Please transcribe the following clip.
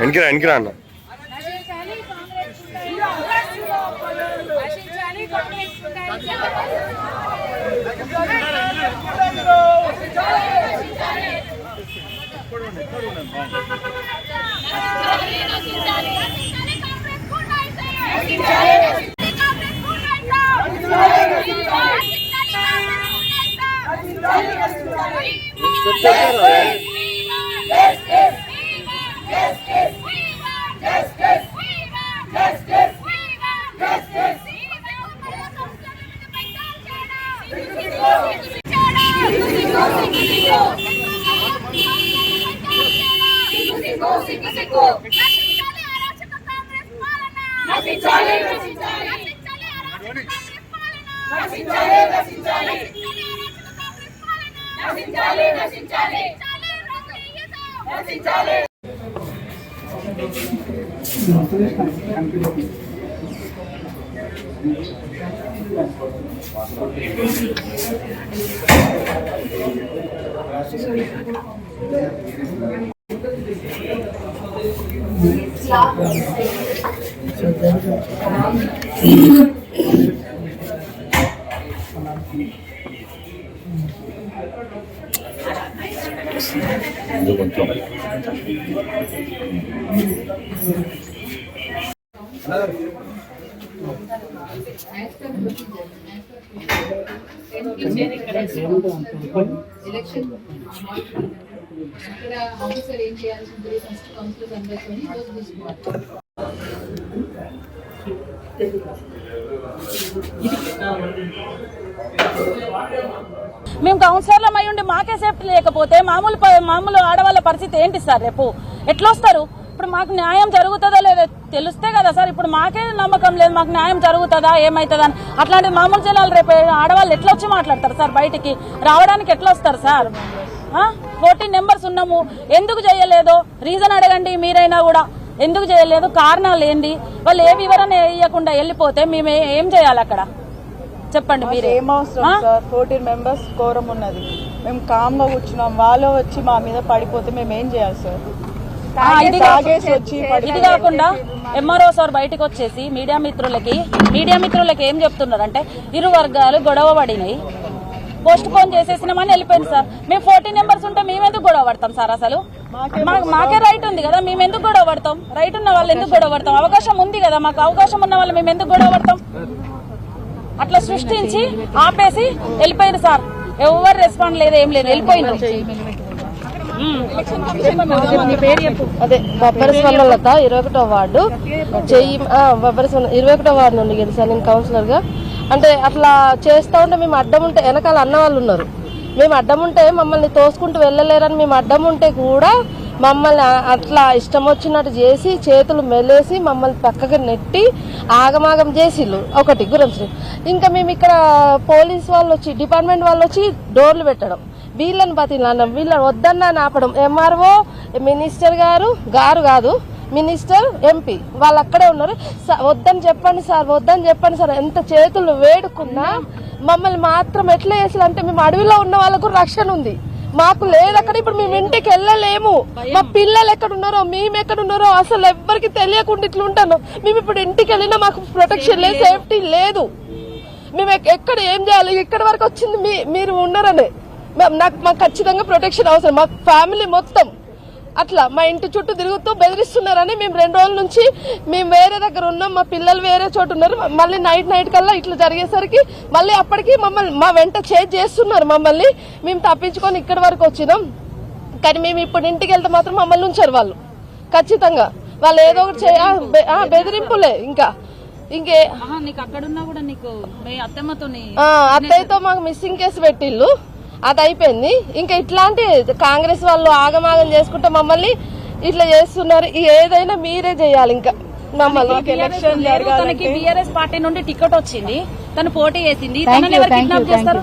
వెనక్కి రా అన్న. ఎలక్షన్ ఇక్కడ ఆఫీసర్ ఏం చేయాల్సి ఉంటుంది? ఫస్ట్ కౌన్సిలర్ అందరితోని రోజు తీసుకోవాలి. మేము కౌన్సిలర్లం అయి ఉండి మాకే సేఫ్టీ లేకపోతే మామూలు ఆడవాళ్ళ పరిస్థితి ఏంటి సార్? రేపు ఎట్లా వస్తారు? ఇప్పుడు మాకు న్యాయం జరుగుతుందో లేదో తెలిస్తే కదా సార్. ఇప్పుడు మాకే నమ్మకం లేదు మాకు న్యాయం జరుగుతుందా ఏమవుతుందా అని. అట్లాంటి మామూలు జనాలు రేపు ఆడవాళ్ళు ఎట్లా వచ్చి మాట్లాడతారు సార్? బయటికి రావడానికి ఎట్లా వస్తారు సార్? 14 మెంబర్స్ ఉన్నాము, ఎందుకు చేయలేదో రీజన్ అడగండి మీరైనా కూడా. ఎందుకు చేయలేదు, కారణాలు ఏంది? వాళ్ళు ఏ వివరణ ఇవ్వకుండా వెళ్ళిపోతే మేము ఏం చేయాలి అక్కడ చెప్పండి మీరే. ఏం అవసరం సార్? 14 మెంబర్స్ కోరం ఉన్నది, మేము కామ్గా కూర్చున్నాం. వాళ్ళు వచ్చి మా మీద పడిపోతే మేము ఏం చేయాలి సార్? ఇది కాకుండా ఎంఆర్ఓ సార్ బయటకు వచ్చేసి మీడియా మిత్రులకి ఏం చెప్తున్నారంటే ఇరు వర్గాలు గొడవ పడినాయి, పోస్ట్ పోన్ చేసేసినామని వెళ్ళిపోయింది సార్. మేము 14 మెంబర్స్ ఉంటే మేమెందుకు గొడవ పడతాం సార్? అసలు మాకే రైట్ ఉంది కదా, మేము ఎందుకు గొడవ పడతాం? రైట్ ఉన్న వాళ్ళు ఎందుకు గొడవ పడతాం? అవకాశం ఉంది కదా మాకు, అవకాశం ఉన్న వాళ్ళు మేము ఎందుకు గొడవ పడతాం? అట్లా సృష్టించి ఆపేసి వెళ్ళిపోయింది సార్. ఎవరు రెస్పాండ్ లేదు, ఏం లేదు, వెళ్ళిపోయింది. అదే బొబ్బరస్వల్ల లత 21వ వార్డు 21వ వార్డు నుండి గెలిచాను నేను కౌన్సిలర్ గా. అంటే అట్లా చేస్తా ఉంటే మేము అడ్డం ఉంటే వెనకాల అన్న వాళ్ళు ఉన్నారు, మేము అడ్డం ఉంటే మమ్మల్ని తోసుకుంటూ వెళ్ళలేరని మేము అడ్డం ఉంటే కూడా మమ్మల్ని అట్లా ఇష్టం వచ్చినట్టు చేసి చేతులు మెలేసి మమ్మల్ని పక్కకి నెట్టి ఆగమాగం చేసిళ్ళు. ఒకటి గురించి ఇంకా మేము ఇక్కడ పోలీస్ వాళ్ళు వచ్చి డిపార్ట్మెంట్ వాళ్ళు వచ్చి డోర్లు పెట్టడం, వీళ్ళని బతిలాడడం, వీళ్ళని వద్దన్నా ఆపడం. ఎంఆర్ఓ మినిస్టర్ గారు కాదు మినిస్టర్ ఎంపీ వాళ్ళు అక్కడే ఉన్నారు. వద్దని చెప్పండి సార్, వద్దని చెప్పండి సార్. ఎంత చేతులు వేడుకున్నా మమ్మల్ని మాత్రం ఎట్లా చేసారంటే మేము అడవిలో ఉన్న వాళ్ళకు రక్షణ ఉంది, మాకు లేదు అక్కడ. ఇప్పుడు మేము ఇంటికి వెళ్ళలేము, మా పిల్లలు ఎక్కడున్నారో మేము ఎక్కడున్నారో అసలు ఎవ్వరికి తెలియకుండా ఇట్లా ఉంటాను. మేము ఇప్పుడు ఇంటికి వెళ్ళినా మాకు ప్రొటెక్షన్ లేదు, సేఫ్టీ లేదు. మేము ఎక్కడ ఏం చేయాలి? ఇక్కడి వరకు వచ్చింది మీరు ఉన్నారనే మాకు ఖచ్చితంగా ప్రొటెక్షన్ అవసరం. మా ఫ్యామిలీ మొత్తం అట్లా మా ఇంటి చుట్టూ తిరుగుతూ బెదిరిస్తున్నారని మేము 2 రోజుల నుంచి మేము వేరే దగ్గర ఉన్నాం, మా పిల్లలు వేరే చోటు ఉన్నారు. మళ్ళీ నైట్ కల్లా ఇట్లా జరిగేసరికి మళ్ళీ అప్పటికి మమ్మల్ని మా వెంట చేస్తున్నారు. మమ్మల్ని మేము తప్పించుకొని ఇక్కడి వరకు వచ్చినాం. కానీ మేము ఇప్పుడు ఇంటికి వెళ్తే మాత్రం మమ్మల్ని ఉంచారు వాళ్ళు. ఖచ్చితంగా వాళ్ళు ఏదో ఒకటి బెదిరింపులే. ఇంకే అత్తయ్యతో మాకు మిస్సింగ్ కేసు పెట్టిళ్ళు, అది అయిపోయింది. ఇంకా ఇట్లాంటి కాంగ్రెస్ వాళ్ళు ఆగమాగం చేసుకుంటే మమ్మల్ని ఇట్లా చేస్తున్నారు. ఏదైనా మీరే చేయాలి. ఇంకా మమ్మల్ని బీఆర్ఎస్ పార్టీ నుండి టికెట్ వచ్చింది, తను పోటీ చేసింది, కిడ్నాప్ చేస్తారు.